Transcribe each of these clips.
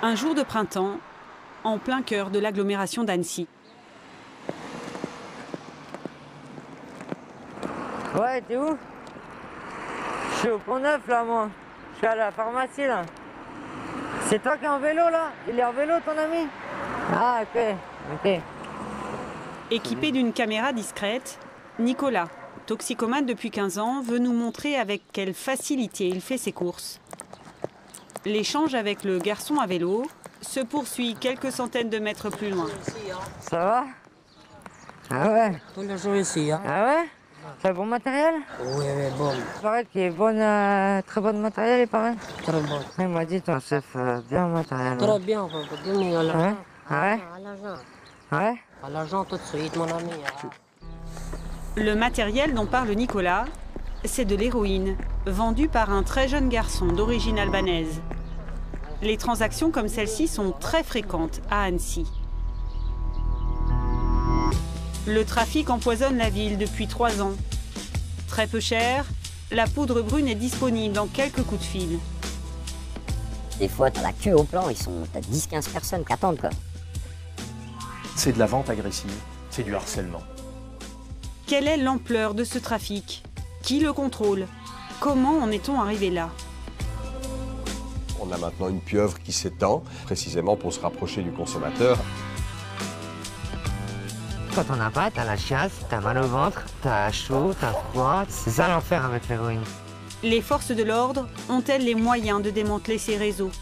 Un jour de printemps, en plein cœur de l'agglomération d'Annecy. Ouais, t'es où? Je suis au Pont-Neuf là, moi. Je suis à la pharmacie là. C'est toi qui es en vélo là? Il est en vélo ton ami? Ah, ok. Équipé d'une caméra discrète, Nicolas, toxicomane depuis 15 ans, veut nous montrer avec quelle facilité il fait ses courses. L'échange avec le garçon à vélo se poursuit quelques centaines de mètres plus loin. Ça va? Ah ouais? Tous les jours ici, hein? Ah ouais? C'est bon matériel? Oui, oui, bon. Il paraît qu'il est très bon matériel, il paraît. Très bon. Il m'a dit ton chef bien matériel. Très bien, on va vous donner à l'argent. Ah ouais? À l'argent. Ouais? À l'argent tout de suite, mon ami. Le matériel dont parle Nicolas, c'est de l'héroïne, vendue par un très jeune garçon d'origine albanaise. Les transactions comme celle-ci sont très fréquentes à Annecy. Le trafic empoisonne la ville depuis 3 ans. Très peu cher, la poudre brune est disponible en quelques coups de fil. Des fois, t'as la queue au plan, t'as 10-15 personnes qui attendent, quoi. C'est de la vente agressive, c'est du harcèlement. Quelle est l'ampleur de ce trafic? Qui le contrôle? Comment en est-on arrivé là? On a maintenant une pieuvre qui s'étend, précisément pour se rapprocher du consommateur. Quand on n'a pas, t'as la chiasse, t'as mal au ventre, t'as chaud, t'as froid. C'est ça l'enfer avec l'héroïne. Les forces de l'ordre ont-elles les moyens de démanteler ces réseaux?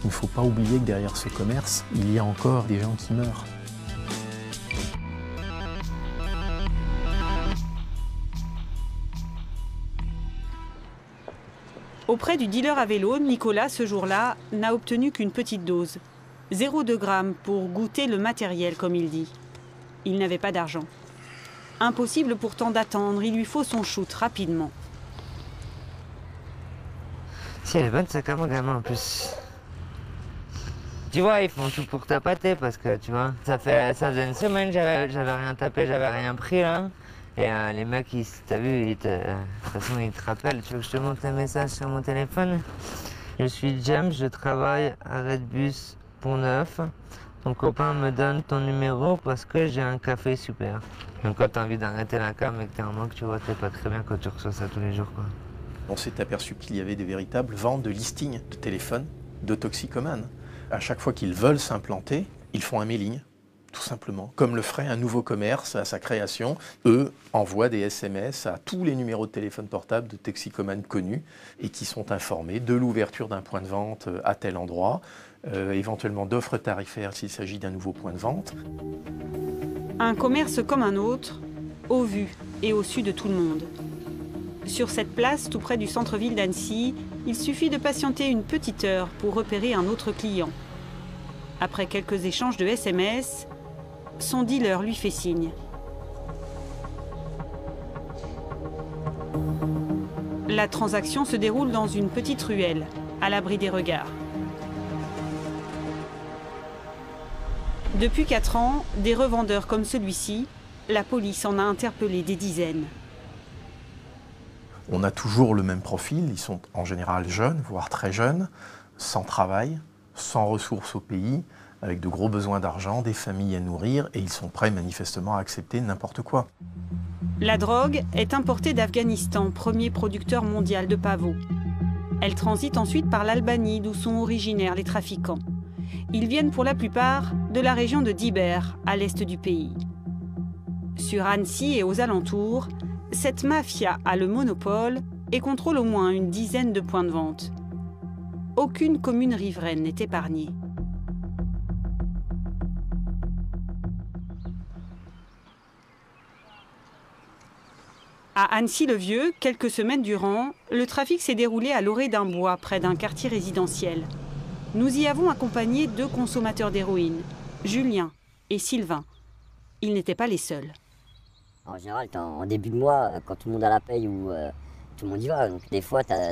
Il ne faut pas oublier que derrière ce commerce, il y a encore des gens qui meurent. Auprès du dealer à vélo, Nicolas, ce jour-là, n'a obtenu qu'une petite dose. 0,2 g pour goûter le matériel, comme il dit. Il n'avait pas d'argent. Impossible pourtant d'attendre, il lui faut son shoot rapidement. Si elle est bonne, c'est comme un gamin en plus. Tu vois, ils font tout pour tapater parce que, tu vois, ça faisait une semaine, j'avais rien tapé, j'avais rien pris là. Et les mecs, t'as vu, de toute façon, ils te rappellent. Tu veux que je te montre un message sur mon téléphone? Je suis James, je travaille à Redbus Pont-Neuf. Ton copain me donne ton numéro parce que j'ai un café super. Donc quand t'as envie d'arrêter la cam et que t'es en manque, tu vois, t'es pas très bien quand tu reçois ça tous les jours, quoi. On s'est aperçu qu'il y avait des véritables ventes de listings de téléphones de toxicomanes. À chaque fois qu'ils veulent s'implanter, ils font un mailing, tout simplement. Comme le ferait un nouveau commerce à sa création, eux envoient des SMS à tous les numéros de téléphone portable de toxicomanes connus et qui sont informés de l'ouverture d'un point de vente à tel endroit, éventuellement d'offres tarifaires s'il s'agit d'un nouveau point de vente. Un commerce comme un autre, au vu et au su de tout le monde. Sur cette place, tout près du centre-ville d'Annecy, il suffit de patienter une petite heure pour repérer un autre client. Après quelques échanges de SMS, son dealer lui fait signe. La transaction se déroule dans une petite ruelle, à l'abri des regards. Depuis 4 ans, des revendeurs comme celui-ci, la police en a interpellé des dizaines. On a toujours le même profil, ils sont en général jeunes, voire très jeunes, sans travail, sans ressources au pays, avec de gros besoins d'argent, des familles à nourrir, et ils sont prêts manifestement à accepter n'importe quoi. La drogue est importée d'Afghanistan, premier producteur mondial de pavots. Elle transite ensuite par l'Albanie, d'où sont originaires les trafiquants. Ils viennent pour la plupart de la région de Diber, à l'est du pays. Sur Annecy et aux alentours, cette mafia a le monopole et contrôle au moins une dizaine de points de vente. Aucune commune riveraine n'est épargnée. À Annecy-le-Vieux, quelques semaines durant, le trafic s'est déroulé à l'orée d'un bois, près d'un quartier résidentiel. Nous y avons accompagné 2 consommateurs d'héroïne, Julien et Sylvain. Ils n'étaient pas les seuls. En général, en début de mois, quand tout le monde a la paye ou tout le monde y va, donc des fois, t'as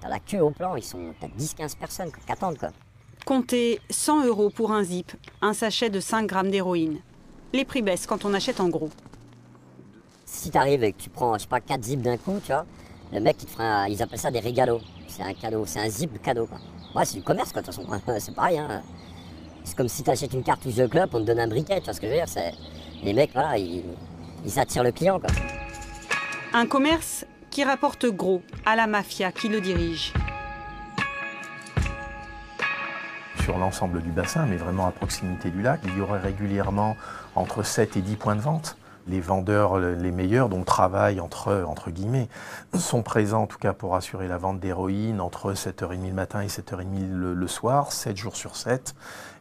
la queue au plan, t'as 10-15 personnes qui attendent, quoi. Comptez 100 € pour un zip, un sachet de 5 grammes d'héroïne. Les prix baissent quand on achète en gros. Si t'arrives et que tu prends, je sais pas, 4 zips d'un coup, tu vois, le mec, ils appellent ça des régalos. C'est un cadeau, c'est un zip de cadeau, quoi. Ouais, c'est du commerce, quoi, de toute façon. C'est pareil, hein. C'est comme si tu achètes une cartouche de clope, on te donne un briquet, tu vois ce que je veux dire. Les mecs, voilà, ils attirent le client, quoi. Un commerce qui rapporte gros à la mafia qui le dirige. Sur l'ensemble du bassin, mais vraiment à proximité du lac, il y aurait régulièrement entre 7 et 10 points de vente. Les vendeurs les meilleurs, donc travaillent entre guillemets, sont présents en tout cas pour assurer la vente d'héroïne entre 7h30 le matin et 7h30 le soir, 7 jours sur 7.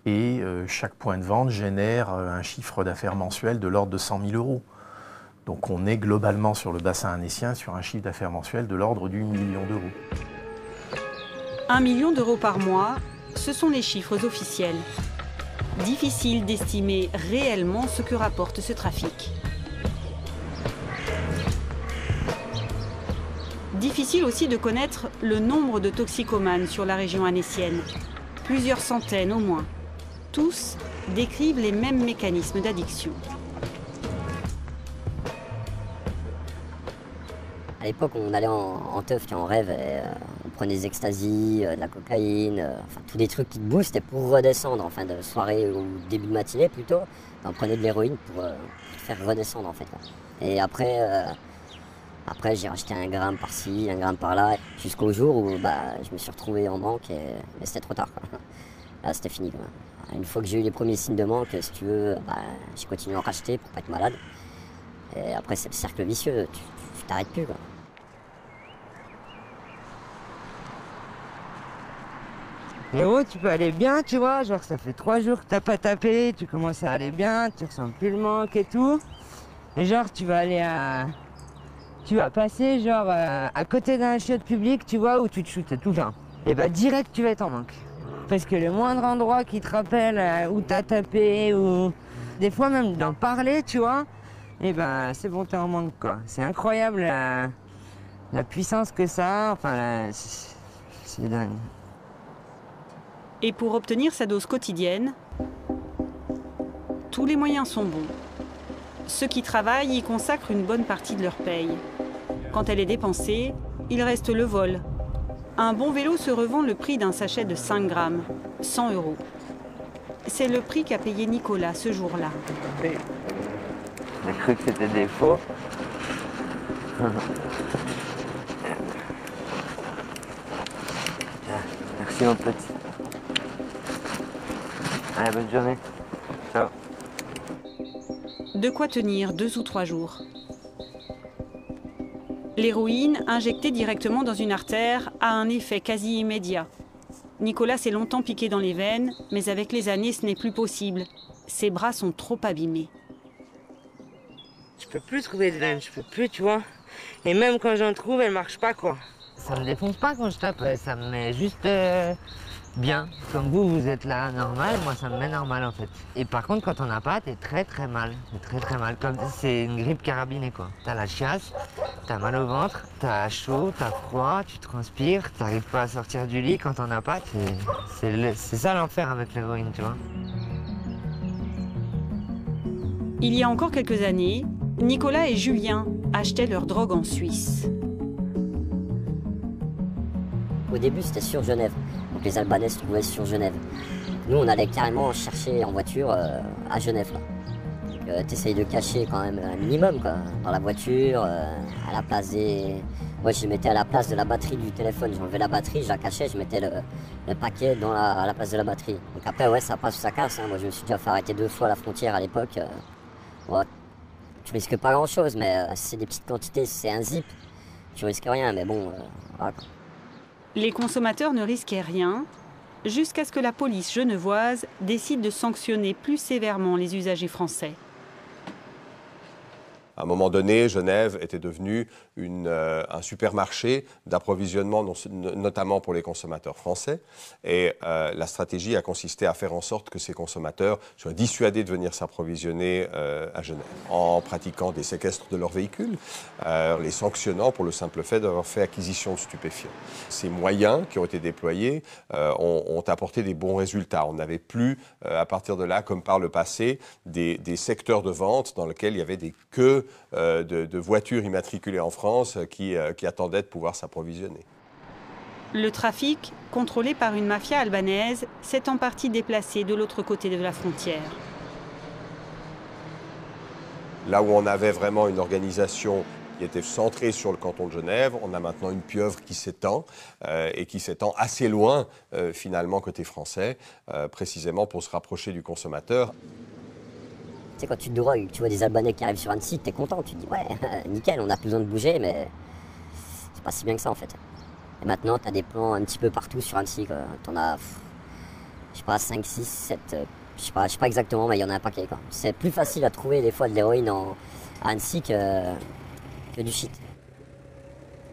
Et chaque point de vente génère un chiffre d'affaires mensuel de l'ordre de 100 000 euros. Donc on est globalement sur le bassin annécien sur un chiffre d'affaires mensuel de l'ordre du million d'euros. 1 million d'euros par mois, ce sont les chiffres officiels. Difficile d'estimer réellement ce que rapporte ce trafic. Difficile aussi de connaître le nombre de toxicomanes sur la région annécienne. Plusieurs centaines au moins. Tous décrivent les mêmes mécanismes d'addiction. À l'époque, on allait en teuf, en rêve, et, on prenait des extasies, de la cocaïne, enfin tous des trucs qui te boostent, et pour redescendre en fin de soirée ou début de matinée plutôt, on prenait de l'héroïne pour te faire redescendre en fait. Quoi. Et après j'ai racheté un gramme par-ci, un gramme par-là, jusqu'au jour où je me suis retrouvé en manque et c'était trop tard. Quoi. Là, c'était fini. Quoi. Une fois que j'ai eu les premiers signes de manque, si tu veux, j'ai continué à en racheter pour pas être malade. Et après, c'est le cercle vicieux, tu t'arrêtes plus. Quoi. Et ouais, tu peux aller bien, tu vois, genre ça fait 3 jours que t'as pas tapé, tu commences à aller bien, tu ressens plus le manque et tout. Et genre tu vas passer genre à côté d'un chiotte public, tu vois, où tu te shootes tout le temps. Et direct tu vas être en manque. Parce que le moindre endroit qui te rappelle où t'as tapé, ou des fois même d'en parler, tu vois, et c'est bon, t'es en manque quoi. C'est incroyable la puissance que ça a, enfin c'est dingue. Et pour obtenir sa dose quotidienne, tous les moyens sont bons. Ceux qui travaillent y consacrent une bonne partie de leur paye. Quand elle est dépensée, il reste le vol. Un bon vélo se revend le prix d'un sachet de 5 grammes, 100 €. C'est le prix qu'a payé Nicolas ce jour-là. J'ai cru que c'était des faux. Merci mon petit. Allez, bonne journée. Ciao. De quoi tenir 2 ou 3 jours. L'héroïne, injectée directement dans une artère, a un effet quasi immédiat. Nicolas s'est longtemps piqué dans les veines, mais avec les années, ce n'est plus possible. Ses bras sont trop abîmés. Je peux plus trouver de veines, je peux plus, tu vois. Et même quand j'en trouve, elles marchent pas, quoi. Ça me défonce pas quand je tape, ça me met juste bien. Comme vous êtes là normal, moi ça me met normal en fait. Et par contre, quand on n'a pas, t'es très très mal. T'es très mal. Comme c'est une grippe carabinée quoi. T'as la chiasse, t'as mal au ventre, t'as chaud, t'as froid, tu transpires, t'arrives pas à sortir du lit. Quand on n'a pas, c'est ça l'enfer avec l'héroïne, tu vois. Il y a encore quelques années, Nicolas et Julien achetaient leur drogue en Suisse. Au début, c'était sur Genève. Donc les Albanais se trouvaient sur Genève. Nous, on allait carrément chercher en voiture à Genève. Donc t'essayes de cacher quand même un minimum, quoi. Dans la voiture, à la place des... Moi, je mettais à la place de la batterie du téléphone. J'enlevais la batterie, je la cachais, je mettais le paquet à la place de la batterie. Donc après, ouais, ça passe ou ça casse. Hein. Moi, je me suis déjà fait arrêter 2 fois à la frontière à l'époque. Ouais, tu risques pas grand-chose, mais si c'est des petites quantités, si c'est un zip, tu risques rien. Mais bon, voilà. Les consommateurs ne risquaient rien, jusqu'à ce que la police genevoise décide de sanctionner plus sévèrement les usagers français. À un moment donné, Genève était devenue un supermarché d'approvisionnement, notamment pour les consommateurs français. Et la stratégie a consisté à faire en sorte que ces consommateurs soient dissuadés de venir s'approvisionner à Genève, en pratiquant des séquestres de leurs véhicules, les sanctionnant pour le simple fait d'avoir fait acquisition de stupéfiants. Ces moyens qui ont été déployés ont apporté des bons résultats. On n'avait plus, à partir de là, comme par le passé, des secteurs de vente dans lesquels il y avait des queues de voitures immatriculées en France qui attendaient de pouvoir s'approvisionner. Le trafic, contrôlé par une mafia albanaise, s'est en partie déplacé de l'autre côté de la frontière. Là où on avait vraiment une organisation qui était centrée sur le canton de Genève, on a maintenant une pieuvre qui s'étend et qui s'étend assez loin finalement côté français, précisément pour se rapprocher du consommateur. Tu sais, quand tu te drogues, tu vois des Albanais qui arrivent sur Annecy, t'es content, tu te dis ouais, nickel, on n'a plus besoin de bouger, mais c'est pas si bien que ça en fait. Et maintenant, t'as des plans un petit peu partout sur Annecy, quoi. T'en as, je sais pas, 5, 6, 7, je sais pas exactement, mais il y en a un paquet, quoi. C'est plus facile à trouver des fois de l'héroïne à Annecy que du shit.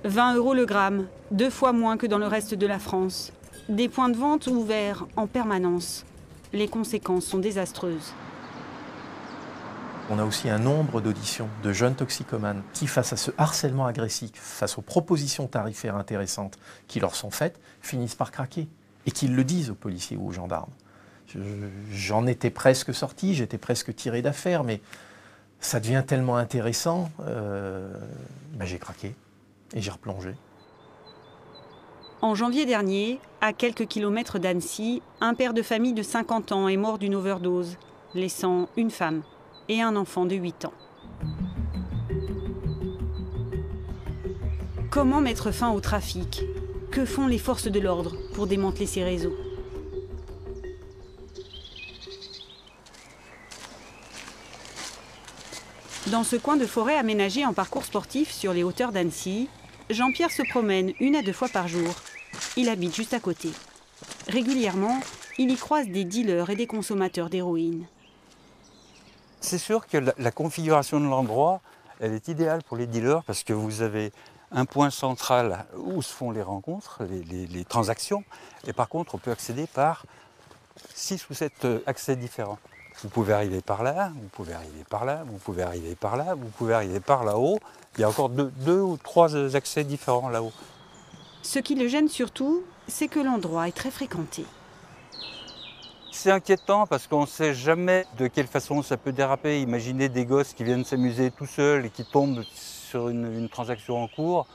20 € le gramme, 2 fois moins que dans le reste de la France. Des points de vente ouverts en permanence. Les conséquences sont désastreuses. On a aussi un nombre d'auditions de jeunes toxicomanes qui, face à ce harcèlement agressif, face aux propositions tarifaires intéressantes qui leur sont faites, finissent par craquer et qu'ils le disent aux policiers ou aux gendarmes. J'en étais presque sorti, j'étais presque tiré d'affaire, mais ça devient tellement intéressant, j'ai craqué et j'ai replongé. En janvier dernier, à quelques kilomètres d'Annecy, un père de famille de 50 ans est mort d'une overdose, laissant une femme et un enfant de 8 ans. Comment mettre fin au trafic? Que font les forces de l'ordre pour démanteler ces réseaux? Dans ce coin de forêt aménagé en parcours sportif sur les hauteurs d'Annecy, Jean-Pierre se promène 1 à 2 fois par jour. Il habite juste à côté. Régulièrement, il y croise des dealers et des consommateurs d'héroïne. C'est sûr que la configuration de l'endroit, elle est idéale pour les dealers parce que vous avez un point central où se font les rencontres, les transactions. Et par contre, on peut accéder par 6 ou 7 accès différents. Vous pouvez arriver par là, vous pouvez arriver par là, vous pouvez arriver par là, vous pouvez arriver par là-haut. Il y a encore 2 ou 3 accès différents là-haut. Ce qui le gêne surtout, c'est que l'endroit est très fréquenté. C'est inquiétant parce qu'on ne sait jamais de quelle façon ça peut déraper. Imaginez des gosses qui viennent s'amuser tout seuls et qui tombent sur une transaction en cours.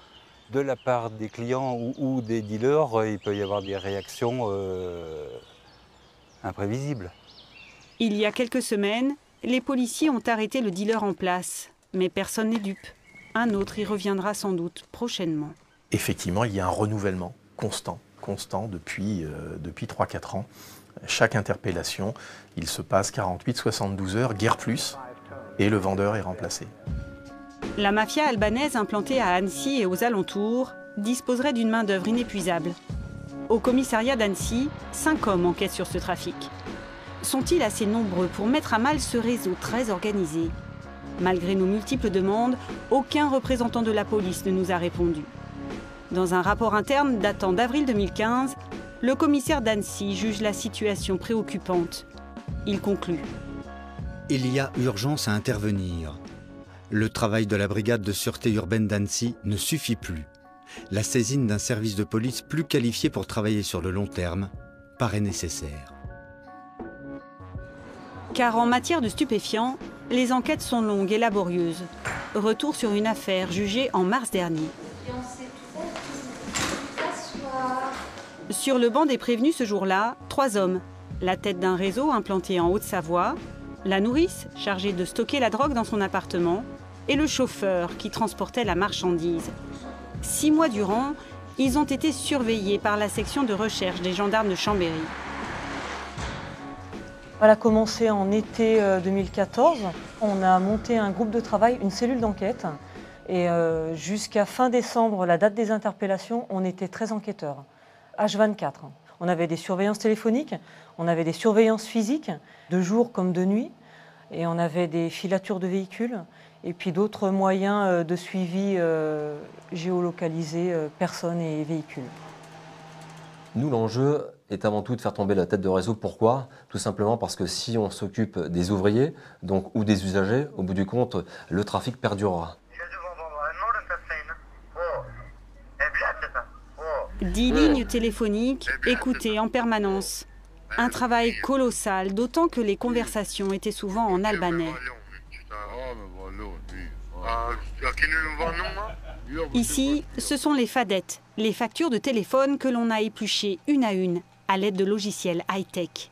De la part des clients ou des dealers, il peut y avoir des réactions imprévisibles. Il y a quelques semaines, les policiers ont arrêté le dealer en place. Mais personne n'est dupe. Un autre y reviendra sans doute prochainement. Effectivement, il y a un renouvellement constant depuis 3-4 ans. Chaque interpellation, il se passe 48-72 heures, guère plus, et le vendeur est remplacé. La mafia albanaise implantée à Annecy et aux alentours disposerait d'une main-d'œuvre inépuisable. Au commissariat d'Annecy, 5 hommes enquêtent sur ce trafic. Sont-ils assez nombreux pour mettre à mal ce réseau très organisé? Malgré nos multiples demandes, aucun représentant de la police ne nous a répondu. Dans un rapport interne datant d'avril 2015, le commissaire d'Annecy juge la situation préoccupante. Il conclut. Il y a urgence à intervenir. Le travail de la brigade de sûreté urbaine d'Annecy ne suffit plus. La saisine d'un service de police plus qualifié pour travailler sur le long terme paraît nécessaire. Car en matière de stupéfiants, les enquêtes sont longues et laborieuses. Retour sur une affaire jugée en mars dernier. Sur le banc des prévenus ce jour-là, 3 hommes. La tête d'un réseau implanté en Haute-Savoie, la nourrice chargée de stocker la drogue dans son appartement et le chauffeur qui transportait la marchandise. 6 mois durant, ils ont été surveillés par la section de recherche des gendarmes de Chambéry. Elle a commencé en été 2014. On a monté un groupe de travail, une cellule d'enquête. Et jusqu'à fin décembre, la date des interpellations, on était 13 enquêteurs. H24. On avait des surveillances téléphoniques, on avait des surveillances physiques, de jour comme de nuit. Et on avait des filatures de véhicules. Et puis d'autres moyens de suivi géolocalisés, personnes et véhicules. Nous, l'enjeu est avant tout de faire tomber la tête de réseau. Pourquoi? Tout simplement parce que si on s'occupe des ouvriers ou des usagers, au bout du compte, le trafic perdurera. 10 lignes téléphoniques écoutées en permanence. Un travail colossal, d'autant que les conversations étaient souvent en albanais. Ici, ce sont les fadettes, les factures de téléphone que l'on a épluchées une à une à l'aide de logiciels high-tech.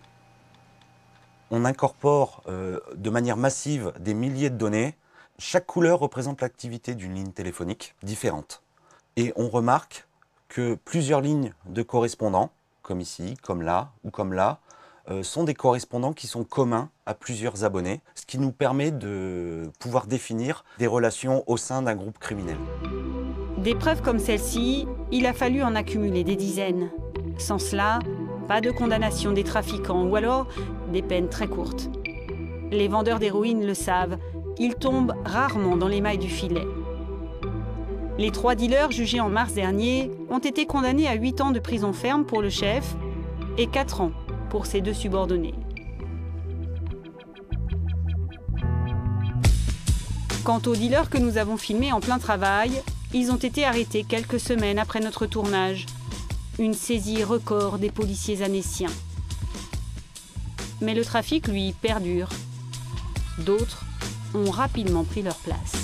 On incorpore de manière massive des milliers de données. Chaque couleur représente l'activité d'une ligne téléphonique différente. Et on remarque que plusieurs lignes de correspondants, comme ici, comme là ou comme là, sont des correspondants qui sont communs à plusieurs abonnés, ce qui nous permet de pouvoir définir des relations au sein d'un groupe criminel. Des preuves comme celle-ci, il a fallu en accumuler des dizaines. Sans cela, pas de condamnation des trafiquants ou alors des peines très courtes. Les vendeurs d'héroïne le savent, ils tombent rarement dans les mailles du filet. Les 3 dealers jugés en mars dernier ont été condamnés à 8 ans de prison ferme pour le chef et 4 ans pour ses 2 subordonnés. Quant aux dealers que nous avons filmés en plein travail, ils ont été arrêtés quelques semaines après notre tournage. Une saisie record des policiers annéciens. Mais le trafic, lui, perdure. D'autres ont rapidement pris leur place.